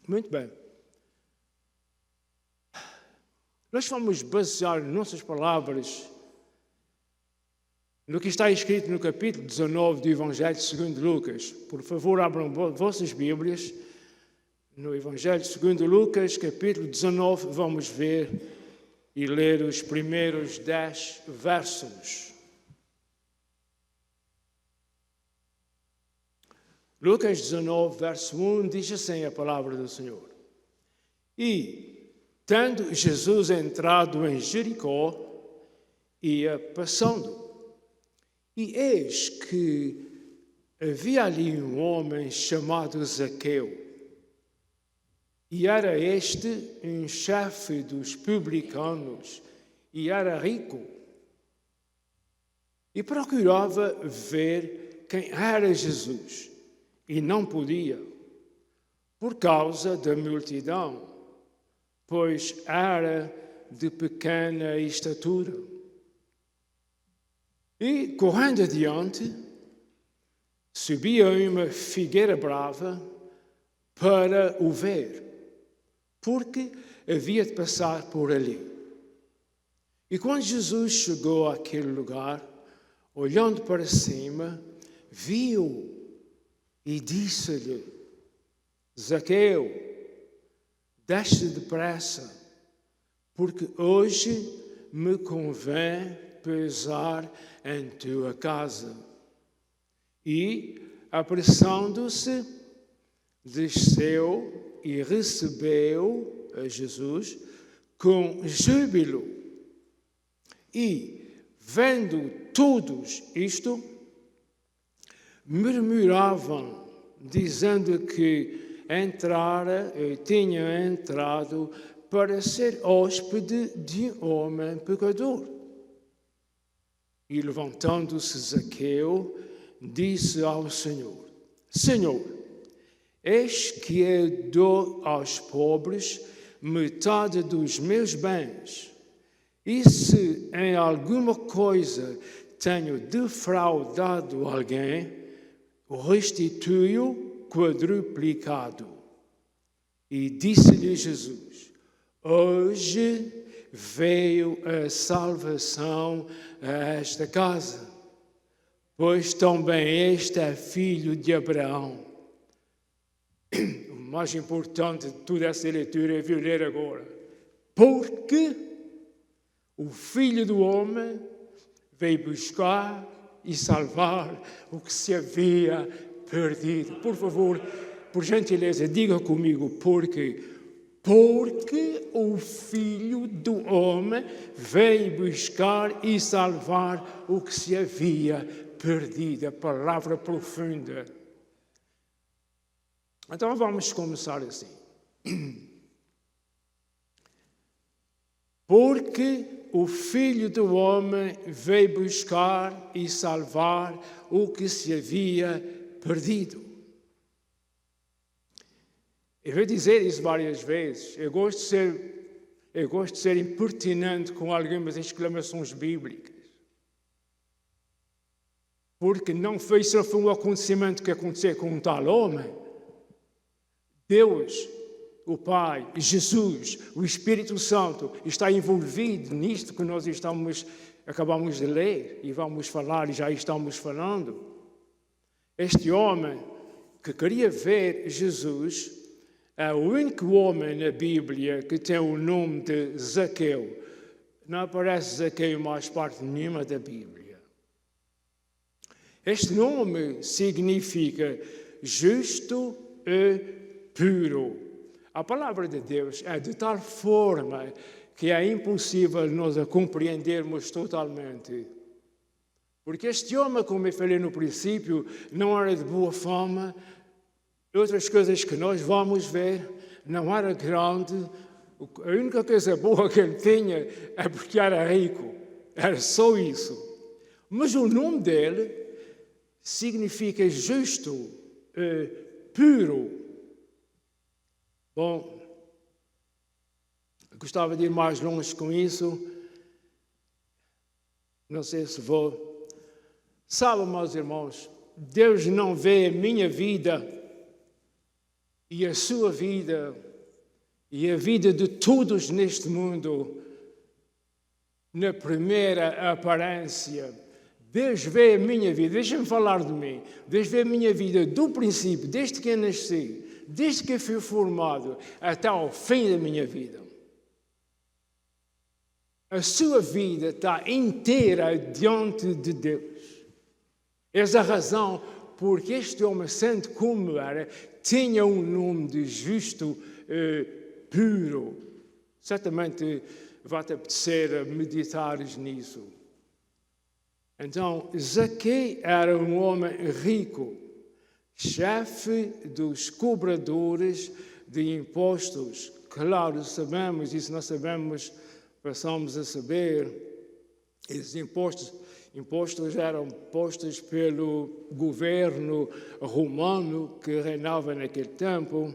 Muito bem. Nós vamos basear nossas palavras no que está escrito no capítulo 19 do Evangelho segundo Lucas. Por favor, abram vossas Bíblias. No Evangelho segundo Lucas, capítulo 19, vamos ver e ler os primeiros 10 versos. Lucas 19, verso 1, diz assim a palavra do Senhor. E, tendo Jesus entrado em Jericó, ia passando. E eis que havia ali um homem chamado Zaqueu. E era este um chefe dos publicanos, e era rico. E procurava ver quem era Jesus, e não podia, por causa da multidão, pois era de pequena estatura. E, correndo adiante, subia uma figueira brava para o ver, porque havia de passar por ali. E quando Jesus chegou àquele lugar, olhando para cima, viu e disse-lhe: Zaqueu, desce depressa, porque hoje me convém pousar em tua casa. E, apressando-se, desceu e recebeu a Jesus com júbilo. E, vendo todos isto, murmuravam, dizendo que tinha entrado para ser hóspede de um homem pecador. E, levantando-se Zaqueu, disse ao Senhor: Senhor, eis que eu dou aos pobres metade dos meus bens, e se em alguma coisa tenho defraudado alguém, o restituo quadruplicado. E disse-lhe Jesus: hoje veio a salvação a esta casa, pois também este é filho de Abraão. O mais importante de toda essa leitura é vir ler agora. Porque o Filho do Homem veio buscar e salvar o que se havia perdido. Por favor, por gentileza, diga comigo porque o Filho do Homem veio buscar e salvar o que se havia perdido. A palavra profunda. Então vamos começar assim. Porque o Filho do Homem veio buscar e salvar o que se havia perdido. Eu vou dizer isso várias vezes. Eu gosto de ser impertinente com algumas exclamações bíblicas. Porque não foi só um acontecimento que aconteceu com um tal homem. Deus, o Pai, Jesus, o Espírito Santo está envolvido nisto que nós acabamos de ler e vamos falar e já estamos falando. Este homem que queria ver Jesus é o único homem na Bíblia que tem o nome de Zaqueu. Não aparece Zaqueu em mais parte nenhuma da Bíblia. Este nome significa justo e puro. A palavra de Deus é de tal forma que é impossível nós a compreendermos totalmente. Porque este homem, como eu falei no princípio, não era de boa fama. Outras coisas que nós vamos ver, não era grande. A única coisa boa que ele tinha é porque era rico. Era só isso. Mas o nome dele significa justo, puro. Bom, gostava de ir mais longe com isso. Não sei se vou. Sabe, meus irmãos, Deus não vê a minha vida E a sua vida e a vida de todos neste mundo, na primeira aparência, Deus vê a minha vida, deixa-me falar de mim, Deus vê a minha vida do princípio, desde que eu nasci, desde que eu fui formado, até ao fim da minha vida. A sua vida está inteira diante de Deus. Essa é a razão porque este homem, santo como era, tinha um nome de justo, puro. Certamente vai-te apetecer meditares nisso. Então, Zaqueu era um homem rico, chefe dos cobradores de impostos. Claro, sabemos, e se não sabemos, passamos a saber, esses impostos eram postos pelo governo romano que reinava naquele tempo,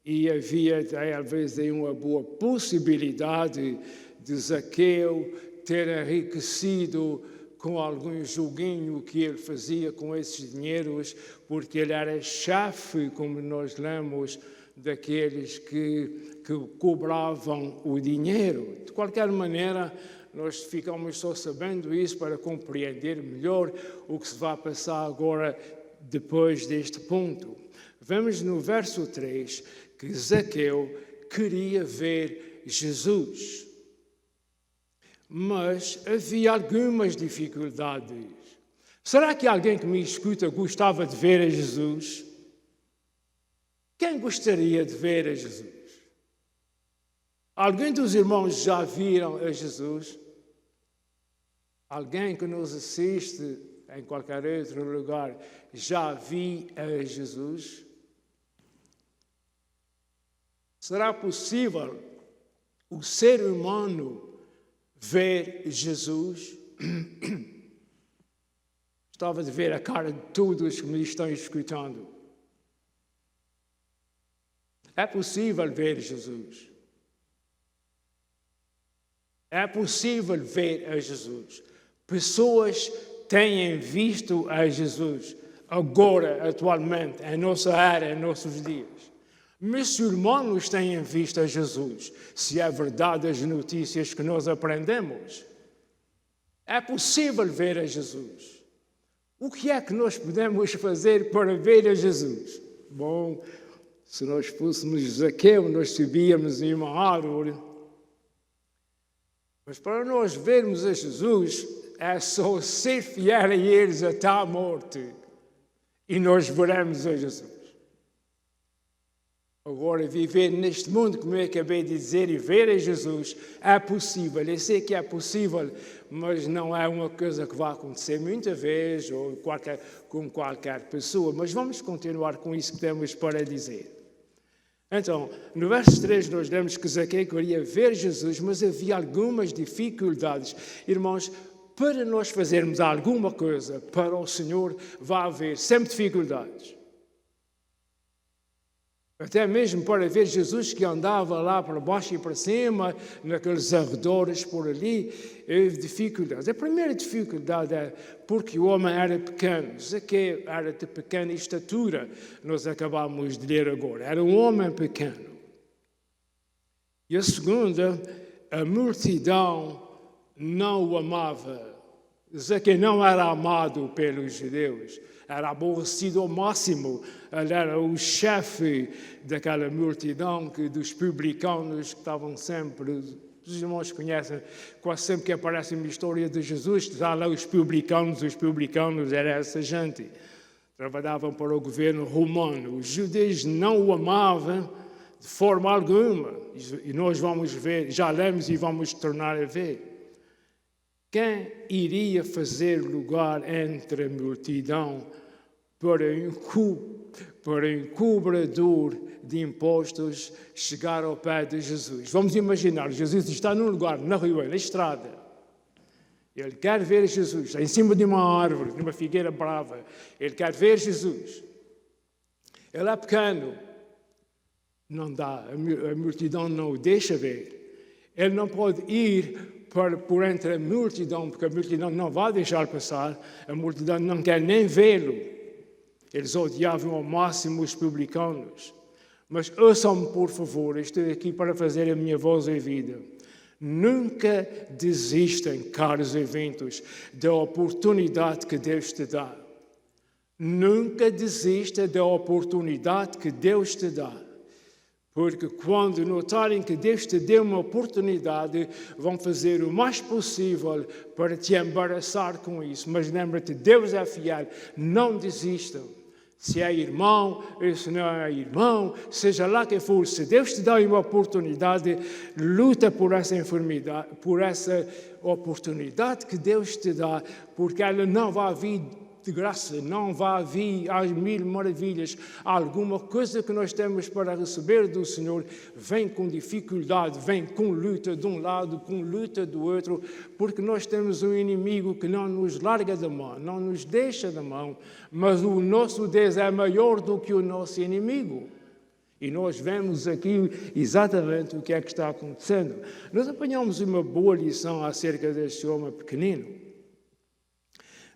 e havia, às vezes, uma boa possibilidade de Zaqueu ter enriquecido com algum joguinho que ele fazia com esses dinheiros, porque ele era chefe, como nós lemos, daqueles que cobravam o dinheiro. De qualquer maneira, nós ficamos só sabendo isso para compreender melhor o que se vai passar agora depois deste ponto. Vemos no verso 3 que Zaqueu queria ver Jesus. Mas havia algumas dificuldades. Será que alguém que me escuta gostava de ver a Jesus? Quem gostaria de ver a Jesus? Alguém dos irmãos já viram a Jesus? Alguém que nos assiste em qualquer outro lugar já viu a Jesus? Será possível o ser humano ver Jesus? Gostava de ver a cara de todos que me estão escutando. É possível ver Jesus. É possível ver a Jesus. Pessoas têm visto a Jesus agora, atualmente, em nossa era, em nossos dias. Muçulmanos têm visto a Jesus, se é verdade as notícias que nós aprendemos. É possível ver a Jesus. O que é que nós podemos fazer para ver a Jesus? Bom, se nós fôssemos Zaqueu, nós subíamos em uma árvore. Mas para nós vermos a Jesus, é só ser fiel a eles até a morte. E nós veremos a Jesus. Agora, viver neste mundo, como eu acabei de dizer, e ver a Jesus, é possível. Eu sei que é possível, mas não é uma coisa que vai acontecer muita vez, ou com qualquer pessoa. Mas vamos continuar com isso que temos para dizer. Então, no verso 3 nós lemos que Zaqueu queria ver Jesus, mas havia algumas dificuldades. Irmãos, para nós fazermos alguma coisa para o Senhor, vai haver sempre dificuldades. Até mesmo para ver Jesus que andava lá para baixo e para cima, naqueles arredores por ali, houve dificuldades. A primeira dificuldade é porque o homem era pequeno. Zaqueu era de pequena estatura, nós acabamos de ler agora. Era um homem pequeno. E a segunda, a multidão não o amava. Zaqueu não era amado pelos judeus. Era aborrecido ao máximo. Ele era o chefe daquela multidão dos publicanos que estavam sempre, os irmãos conhecem, quase sempre que aparece uma história de Jesus, está lá os publicanos era essa gente. Trabalhavam para o governo romano. Os judeus não o amavam de forma alguma. E nós vamos ver, já lemos e vamos tornar a ver. Quem iria fazer lugar entre a multidão para um cobrador de impostos chegar ao pé de Jesus? Vamos imaginar, Jesus está num lugar, na rua, na estrada. Ele quer ver Jesus, está em cima de uma árvore, numa figueira brava. Ele quer ver Jesus. Ele é pequeno. Não dá, a multidão não o deixa ver. Ele não pode ir por entre a multidão, porque a multidão não vai deixar passar, a multidão não quer nem vê-lo. Eles odiavam ao máximo os publicanos. Mas ouçam-me, por favor, estou aqui para fazer a minha voz ouvida. Nunca desistem, caros eventos, da oportunidade que Deus te dá. Nunca desista da oportunidade que Deus te dá. Porque quando notarem que Deus te deu uma oportunidade, vão fazer o mais possível para te embaraçar com isso. Mas lembra-te, Deus é fiel, não desistam. Se é irmão, se não é irmão, seja lá quem for, se Deus te dá uma oportunidade, luta por essa enfermidade, por essa oportunidade que Deus te dá, porque ela não vai vir de graça, não vai vir às mil maravilhas. Alguma coisa que nós temos para receber do Senhor vem com dificuldade, vem com luta de um lado, com luta do outro, porque nós temos um inimigo que não nos larga da mão, não nos deixa da mão, mas o nosso Deus é maior do que o nosso inimigo. E nós vemos aqui exatamente o que é que está acontecendo. Nós apanhamos uma boa lição acerca deste homem pequenino.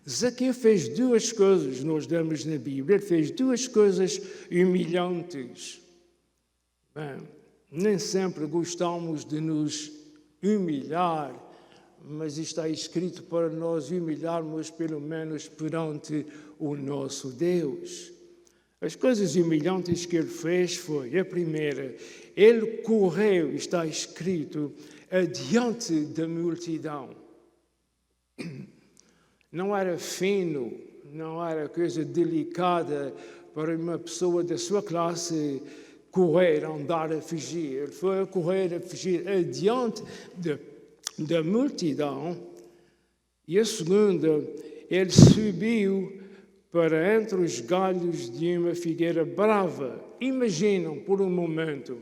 Zaqueu fez duas coisas, nós damos na Bíblia, ele fez duas coisas humilhantes. Bem, nem sempre gostamos de nos humilhar, mas está escrito para nós humilharmos pelo menos perante o nosso Deus. As coisas humilhantes que ele fez foi, a primeira, ele correu, está escrito, adiante da multidão. Não era fino, não era coisa delicada para uma pessoa da sua classe correr, andar a fugir. Ele foi a correr, a fugir adiante da multidão. E a segunda, ele subiu para entre os galhos de uma figueira brava. Imaginam por um momento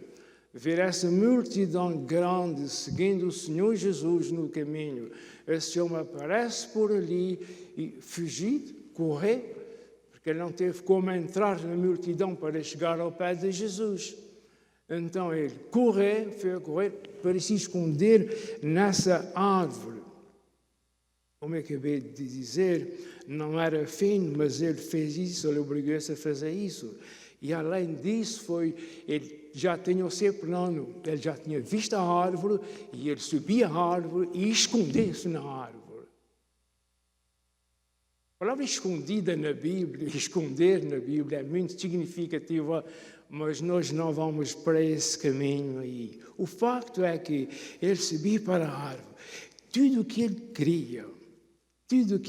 ver essa multidão grande seguindo o Senhor Jesus no caminho. Esse homem aparece por ali e fugir, correr, porque ele não teve como entrar na multidão para chegar ao pé de Jesus. Então ele foi a correr para se esconder nessa árvore. Como eu acabei de dizer, não era fino, mas ele fez isso, ele obrigou-se a fazer isso. E além disso, ele já tinha o seu plano, ele já tinha visto a árvore, e ele subia a árvore e escondia-se na árvore. A palavra escondida na Bíblia, esconder na Bíblia, é muito significativa, mas nós não vamos para esse caminho aí. O facto é que ele subia para a árvore. Tudo o que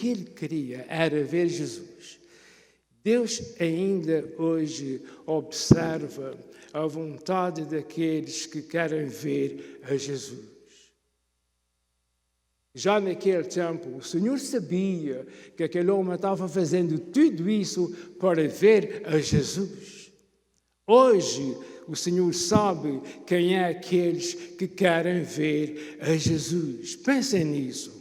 ele queria era ver Jesus. Deus ainda hoje observa a vontade daqueles que querem ver a Jesus. Já naquele tempo, o Senhor sabia que aquele homem estava fazendo tudo isso para ver a Jesus. Hoje, o Senhor sabe quem é aqueles que querem ver a Jesus. Pensem nisso.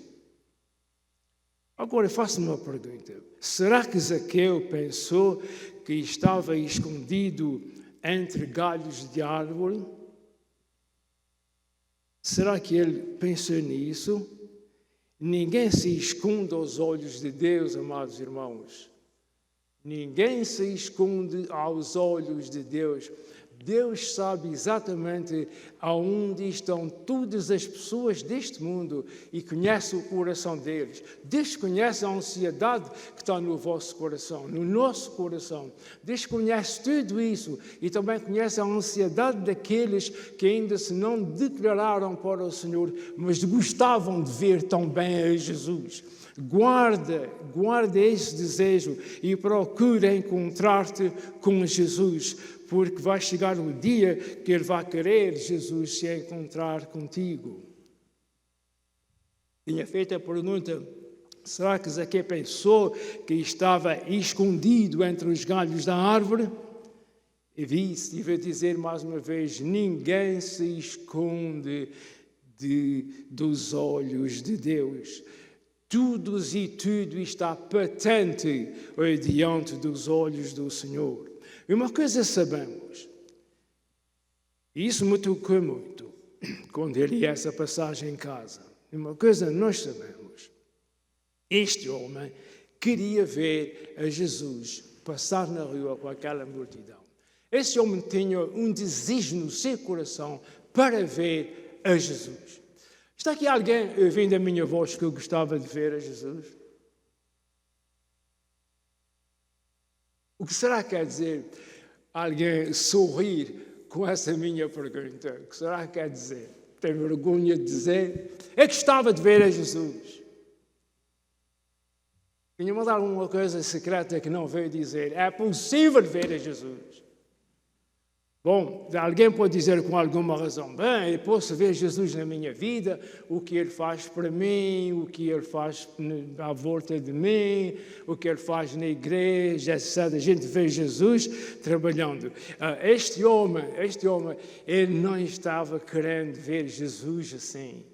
Agora, faço-me uma pergunta. Será que Zaqueu pensou que estava escondido entre galhos de árvore? Será que ele pensou nisso? Ninguém se esconde aos olhos de Deus, amados irmãos. Ninguém se esconde aos olhos de Deus. Deus sabe exatamente aonde estão todas as pessoas deste mundo e conhece o coração deles. Deus conhece a ansiedade que está no vosso coração, no nosso coração. Deus conhece tudo isso e também conhece a ansiedade daqueles que ainda se não declararam para o Senhor, mas gostavam de ver tão bem a Jesus. Guarda esse desejo e procura encontrar-te com Jesus, porque vai chegar o dia que ele vai querer, Jesus, se encontrar contigo. Tinha feito a pergunta, será que Zaqueu pensou que estava escondido entre os galhos da árvore? E estive a dizer mais uma vez, ninguém se esconde dos olhos de Deus. Tudo está patente diante dos olhos do Senhor. E uma coisa sabemos, e isso me tocou muito, quando eu li essa passagem em casa. E uma coisa nós sabemos, este homem queria ver a Jesus passar na rua com aquela multidão. Esse homem tinha um desejo no seu coração para ver a Jesus. Está aqui alguém ouvindo a minha voz que eu gostava de ver a Jesus? O que será que quer dizer alguém sorrir com essa minha pergunta? O que será que quer dizer? Tem vergonha de dizer? Eu gostava de ver a Jesus. Tinha mais alguma coisa secreta que não veio dizer. É possível ver a Jesus. Bom, alguém pode dizer com alguma razão, bem, eu posso ver Jesus na minha vida, o que Ele faz para mim, o que Ele faz à volta de mim, o que Ele faz na igreja, etc. A gente vê Jesus trabalhando. Este homem, ele não estava querendo ver Jesus assim.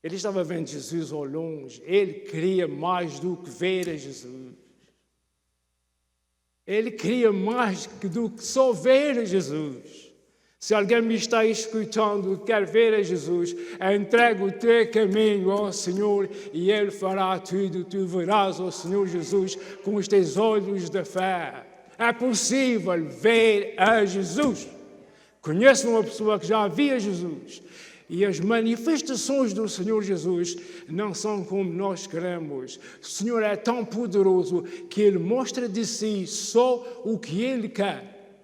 Ele estava vendo Jesus ao longe. Ele queria mais do que ver a Jesus. Ele queria mais do que só ver a Jesus. Se alguém me está escutando e quer ver a Jesus, entrega o teu caminho ao Senhor e Ele fará tudo. Tu verás ao Senhor Jesus com os teus olhos da fé. É possível ver a Jesus. Conheço uma pessoa que já via Jesus. E as manifestações do Senhor Jesus não são como nós queremos. O Senhor é tão poderoso que Ele mostra de si só o que Ele quer.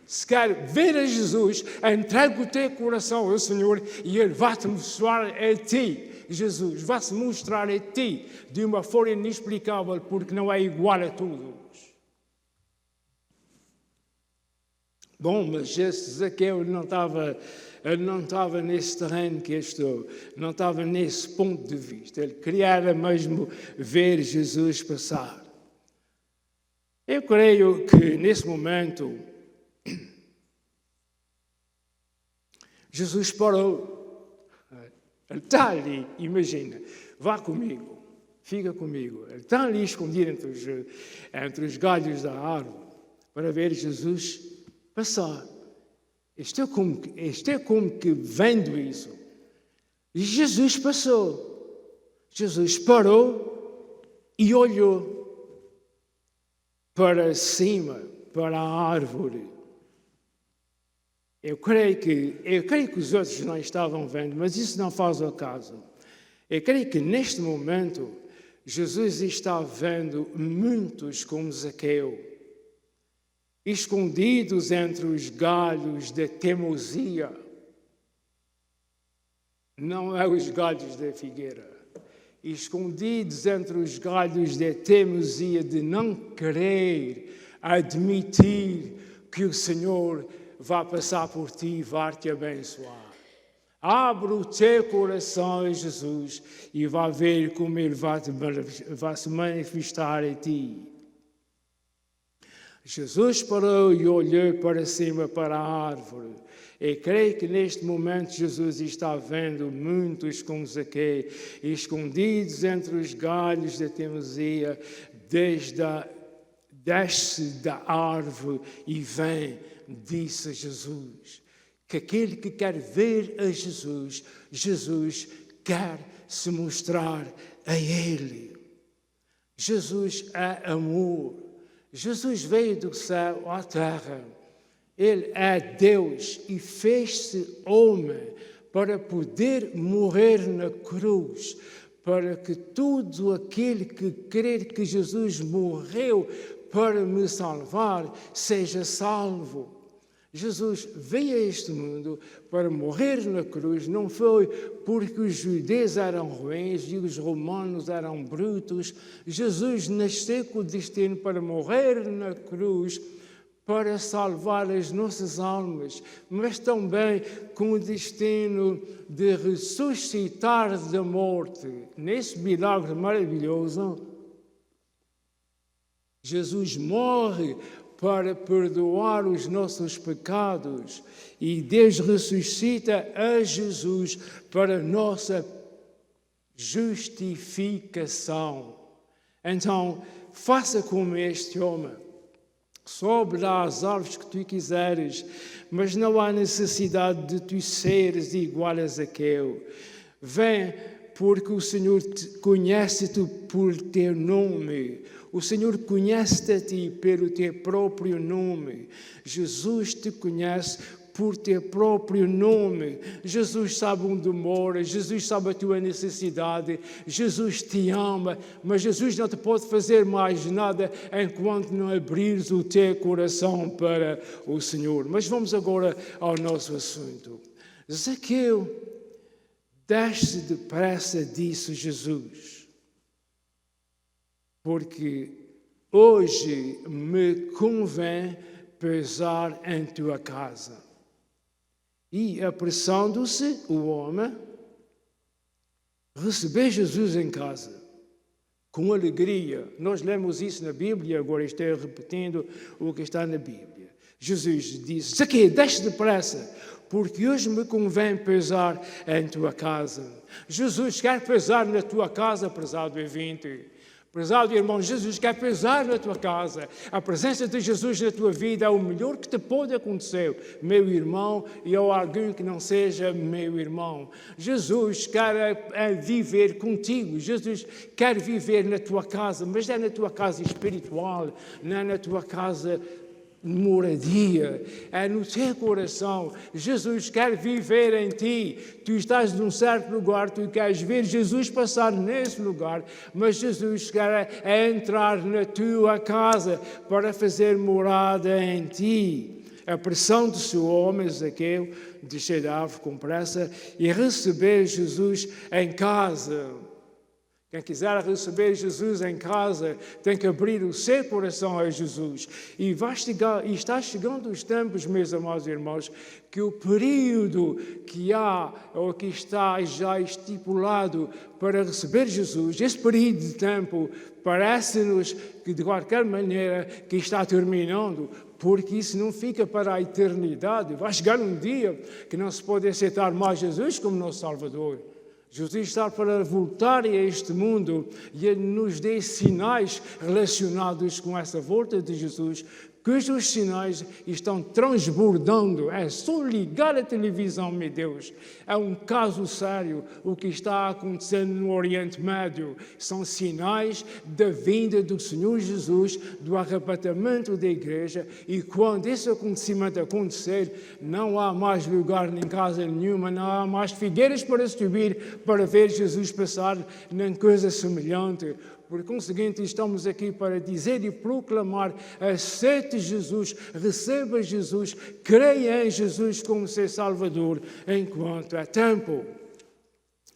Se quer ver a Jesus, entrega o teu coração ao Senhor e Ele vai te mostrar a ti. Jesus vai se mostrar a ti de uma forma inexplicável, porque não é igual a todos. Bom, mas esse Zaqueu não estava nesse terreno que eu estou, não estava nesse ponto de vista. Ele queria mesmo ver Jesus passar. Eu creio que nesse momento Jesus parou. Ele está ali, imagina, vá comigo, fica comigo. Ele está ali escondido entre os galhos da árvore para ver Jesus passar. Estou como que vendo isso. E Jesus passou. Jesus parou e olhou para cima, para a árvore. Eu creio que os outros não estavam vendo, mas isso não faz o caso. Eu creio que neste momento Jesus está vendo muitos como Zaqueu, escondidos entre os galhos da teimosia. Não é os galhos da figueira. Escondidos entre os galhos da teimosia de não querer admitir que o Senhor vai passar por ti e vai te abençoar. Abre o teu coração a Jesus e vai ver como Ele vai se manifestar a ti. Jesus parou e olhou para cima, para a árvore. E creio que neste momento Jesus está vendo muitos como Zaqueu, escondidos entre os galhos da teimosia, desce da árvore e vem, disse a Jesus. Que aquele que quer ver a Jesus, Jesus quer se mostrar a Ele. Jesus é amor. Jesus veio do céu à terra. Ele é Deus e fez-se homem para poder morrer na cruz, para que todo aquele que crer que Jesus morreu para me salvar seja salvo. Jesus veio a este mundo para morrer na cruz, não foi porque os judeus eram ruins e os romanos eram brutos. Jesus nasceu com o destino para morrer na cruz, para salvar as nossas almas, mas também com o destino de ressuscitar da morte. Nesse milagre maravilhoso, Jesus morre para perdoar os nossos pecados e Deus ressuscita a Jesus para nossa justificação. Então, faça como este homem. Sobe lá as árvores que tu quiseres, mas não há necessidade de tu seres igual a Zaqueu. Vem, porque o Senhor conhece-te por teu nome. O Senhor conhece-te a ti pelo teu próprio nome. Jesus te conhece por teu próprio nome. Jesus sabe onde moras, Jesus sabe a tua necessidade, Jesus te ama, mas Jesus não te pode fazer mais nada enquanto não abrires o teu coração para o Senhor. Mas vamos agora ao nosso assunto. Zaqueu, desce depressa, disse Jesus, porque hoje me convém pousar em tua casa. E, apressando-se o homem, recebeu Jesus em casa, com alegria. Nós lemos isso na Bíblia, agora estou repetindo o que está na Bíblia. Jesus disse, Zaqueu, desce depressa, porque hoje me convém pousar em tua casa. Jesus quer pousar na tua casa, prezado ouvinte. Prezado irmão, Jesus quer pousar na tua casa. A presença de Jesus na tua vida é o melhor que te pode acontecer, meu irmão, e ou alguém que não seja meu irmão. Jesus quer viver contigo. Jesus quer viver na tua casa, mas é na tua casa espiritual, não é na tua casa moradia, é no teu coração. Jesus quer viver em ti. Tu estás num certo lugar, tu queres ver Jesus passar nesse lugar, mas Jesus quer entrar na tua casa para fazer morada em ti. Apressando-se o homem, Zaqueu, desceu da árvore com pressa e recebeu Jesus em casa. Quem quiser receber Jesus em casa tem que abrir o seu coração a Jesus. E está chegando os tempos, meus amados irmãos, que o período que há, ou que está já estipulado para receber Jesus, esse período de tempo, parece-nos que de qualquer maneira que está terminando, porque isso não fica para a eternidade. Vai chegar um dia que não se pode aceitar mais Jesus como nosso Salvador. Jesus está para voltar a este mundo e nos dê sinais relacionados com essa volta de Jesus, cujos sinais estão transbordando. É só ligar a televisão, meu Deus. É um caso sério o que está acontecendo no Oriente Médio. São sinais da vinda do Senhor Jesus, do arrebatamento da igreja, e quando esse acontecimento acontecer, não há mais lugar nem casa nenhuma, não há mais figueiras para subir para ver Jesus passar, nem coisa semelhante. Por conseguinte, estamos aqui para dizer e proclamar: aceite Jesus, receba Jesus, creia em Jesus como seu Salvador, enquanto é tempo.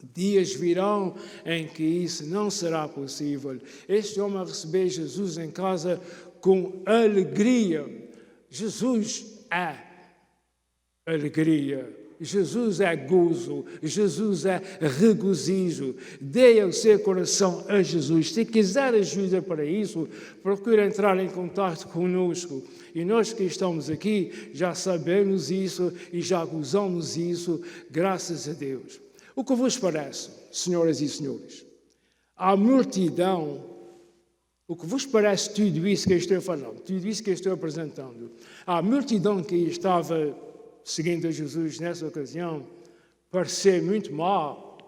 Dias virão em que isso não será possível. Este homem recebeu Jesus em casa com alegria. Jesus é alegria. Jesus é gozo, Jesus é regozijo. Dê o seu coração a Jesus. Se quiser ajuda para isso, procure entrar em contato conosco. E nós que estamos aqui já sabemos isso e já gozamos isso, graças a Deus. O que vos parece, senhoras e senhores? A multidão, o que vos parece tudo isso que eu estou falando, tudo isso que eu estou apresentando? A multidão que estava seguindo a Jesus nessa ocasião, pareceu muito mal.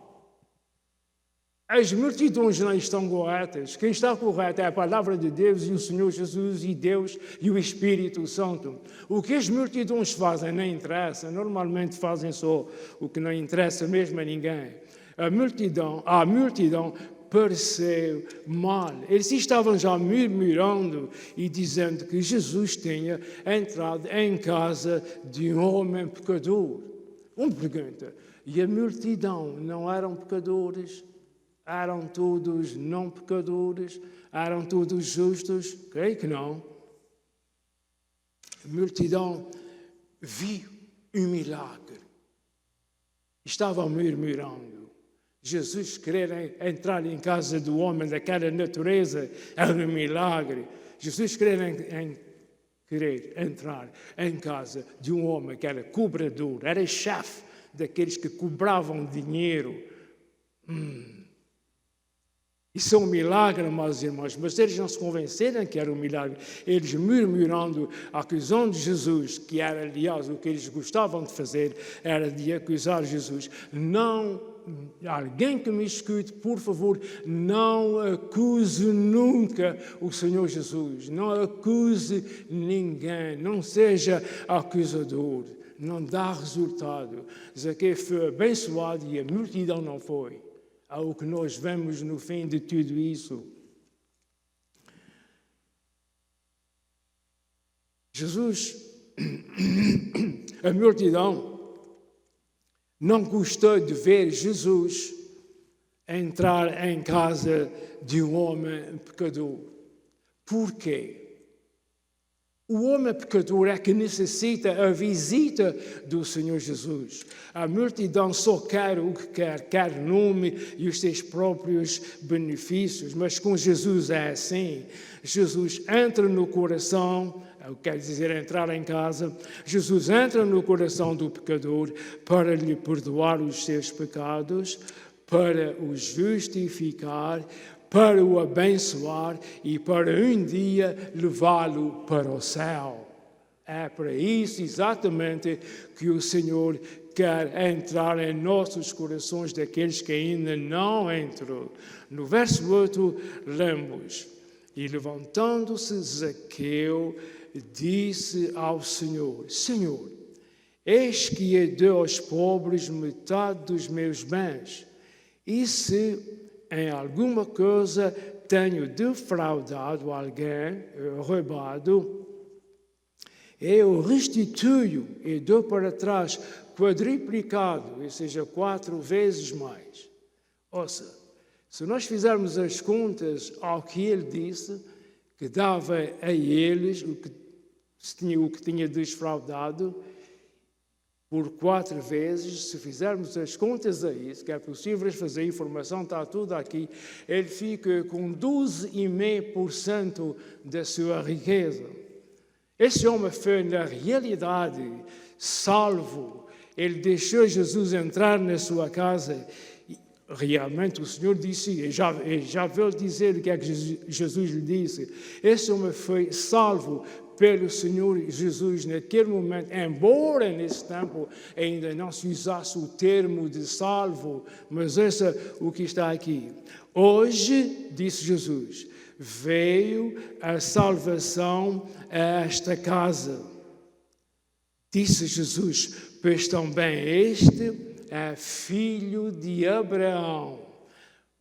As multidões não estão corretas. Quem está correto é a palavra de Deus e o Senhor Jesus e Deus e o Espírito Santo. O que as multidões fazem não interessa. Normalmente fazem só o que não interessa mesmo a ninguém. A multidão pareceu mal. Eles estavam já murmurando e dizendo que Jesus tinha entrado em casa de um homem pecador. Uma pergunta: e a multidão não eram pecadores? Eram todos não pecadores? Eram todos justos? Creio que não. A multidão viu um milagre. Estavam murmurando. Jesus querer entrar em casa do homem daquela natureza era um milagre. Jesus querer entrar em casa de um homem que era cobrador, era chefe daqueles que cobravam dinheiro. Isso é um milagre, meus irmãos, mas eles não se convenceram que era um milagre. Eles murmurando, acusando Jesus, que era, aliás, o que eles gostavam de fazer, era de acusar Jesus. Não, alguém que me escute, por favor, não acuse nunca o Senhor Jesus. Não acuse ninguém, não seja acusador. Não dá resultado. Zaqueu foi abençoado e a multidão não foi. Ao que nós vemos no fim de tudo isso. Jesus, a multidão, não gostou de ver Jesus entrar em casa de um homem pecador. Por quê? O homem pecador é que necessita a visita do Senhor Jesus. A multidão só quer o que quer nome e os seus próprios benefícios. Mas com Jesus é assim. Jesus entra no coração, quer dizer, entrar em casa. Jesus entra no coração do pecador para lhe perdoar os seus pecados, para o justificar, para o abençoar e para um dia levá-lo para o céu. É para isso exatamente que o Senhor quer entrar em nossos corações daqueles que ainda não entrou. No verso 8, lemos: E levantando-se Zaqueu, disse ao Senhor: Senhor, eis que eu dou aos pobres metade dos meus bens, e se em alguma coisa tenho defraudado alguém, roubado, eu restituo e dou para trás quadriplicado, ou seja, 4 vezes mais. Ouça, se nós fizermos as contas ao que ele disse, que dava a eles o que tinha desfraudado, por 4 vezes, se fizermos as contas a isso, que é possível fazer, a informação está tudo aqui, ele fica com 12,5% da sua riqueza. Esse homem foi, na realidade, salvo. Ele deixou Jesus entrar na sua casa. Realmente o Senhor disse, já vou dizer o que é que Jesus lhe disse. Esse homem foi salvo pelo Senhor Jesus naquele momento, embora nesse tempo ainda não se usasse o termo de salvo, mas esse é o que está aqui. Hoje, disse Jesus, veio a salvação a esta casa. Disse Jesus, pois também este é filho de Abraão.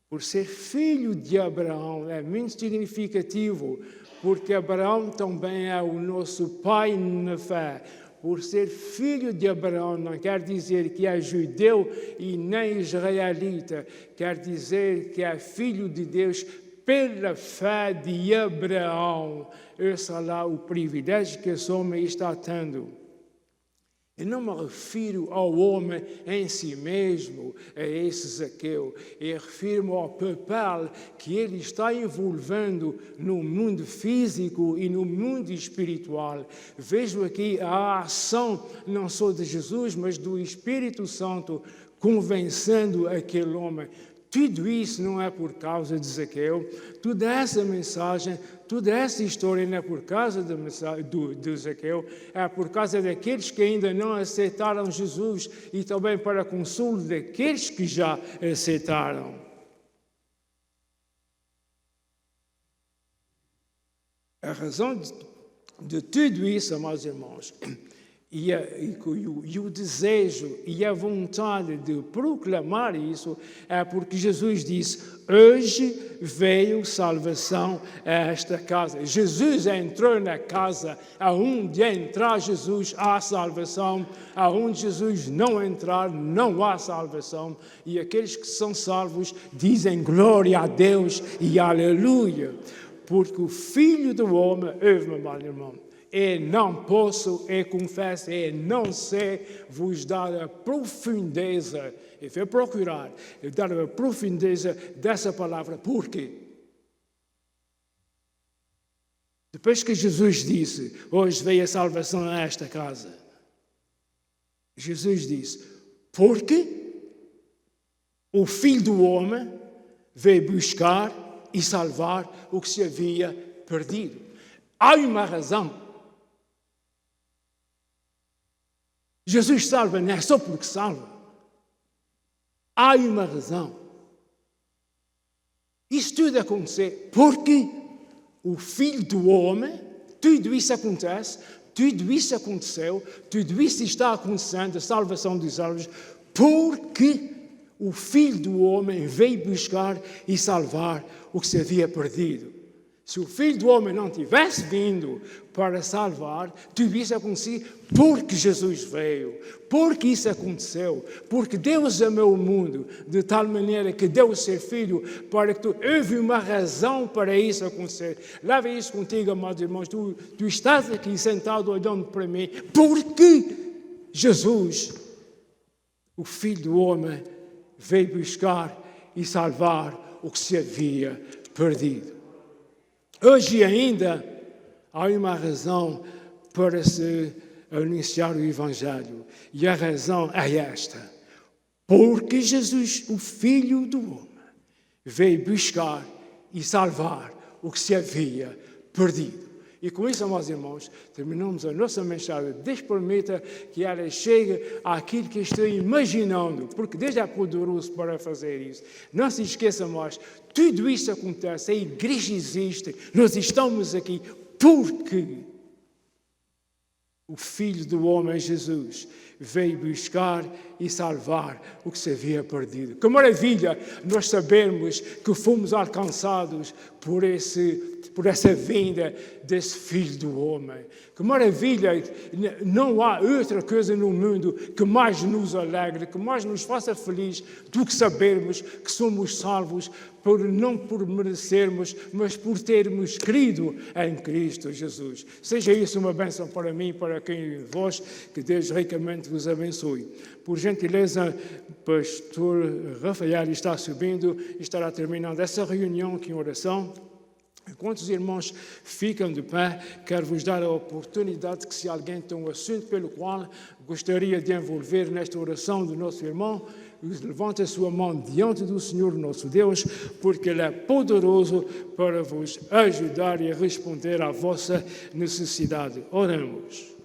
Por ser filho de Abraão é muito significativo, porque Abraão também é o nosso pai na fé. Por ser filho de Abraão não quer dizer que é judeu e nem israelita, quer dizer que é filho de Deus pela fé de Abraão. Esse é lá o privilégio que esse homem está tendo. Eu não me refiro ao homem em si mesmo, a esse Zaqueu. Eu refiro-me ao papel que ele está envolvendo no mundo físico e no mundo espiritual. Vejo aqui a ação não só de Jesus, mas do Espírito Santo convencendo aquele homem. Tudo isso não é por causa de Zaqueu, toda essa mensagem, toda essa história não é por causa de Zaqueu, é por causa daqueles que ainda não aceitaram Jesus e também para consolo daqueles que já aceitaram. A razão de tudo isso, meus irmãos, e o desejo e a vontade de proclamar isso é porque Jesus disse, hoje veio salvação a esta casa. Jesus entrou na casa, aonde entrar Jesus há salvação, aonde Jesus não entrar não há salvação. E aqueles que são salvos dizem glória a Deus e aleluia. Porque o Filho do Homem, ouve-me, meu irmão, eu não posso, eu confesso, eu não sei vos dar a profundeza, eu vou procurar, dar a profundeza dessa palavra. Por quê? Depois que Jesus disse, hoje veio a salvação a esta casa, Jesus disse, porque o Filho do Homem veio buscar e salvar o que se havia perdido. Há uma razão. Jesus salva não é só porque salva. Há uma razão. Isso tudo aconteceu porque o Filho do Homem, tudo isso acontece, tudo isso aconteceu, tudo isso está acontecendo, a salvação dos salvos, porque o Filho do Homem veio buscar e salvar o que se havia perdido. Se o Filho do Homem não tivesse vindo para salvar, tudo isso acontecia porque Jesus veio, porque isso aconteceu, porque Deus amou o mundo de tal maneira que deu o seu Filho para que houve uma razão para isso acontecer. Leva isso contigo, amados irmãos, tu estás aqui sentado olhando para mim, porque Jesus, o Filho do Homem, veio buscar e salvar o que se havia perdido. Hoje ainda há uma razão para se anunciar o Evangelho. E a razão é esta. Porque Jesus, o Filho do Homem, veio buscar e salvar o que se havia perdido. E com isso, meus irmãos, terminamos a nossa mensagem. Deus permita que ela chegue àquilo que estou imaginando, porque Deus é poderoso para fazer isso. Não se esqueça mais, tudo isso acontece, a igreja existe, nós estamos aqui porque o Filho do Homem, Jesus, veio buscar e salvar o que se havia perdido. Que maravilha nós sabermos que fomos alcançados por essa vinda desse Filho do Homem. Que maravilha, não há outra coisa no mundo que mais nos alegre, que mais nos faça feliz do que sabermos que somos salvos não por merecermos, mas por termos crido em Cristo Jesus. Seja isso uma bênção para mim e para quem de vós, que Deus ricamente vos abençoe. Por gentileza, pastor Rafael está subindo e estará terminando essa reunião aqui em oração. Enquanto os irmãos ficam de pé, quero vos dar a oportunidade que se alguém tem um assunto pelo qual gostaria de envolver nesta oração do nosso irmão, levante a sua mão diante do Senhor nosso Deus, porque Ele é poderoso para vos ajudar e responder à vossa necessidade. Oremos.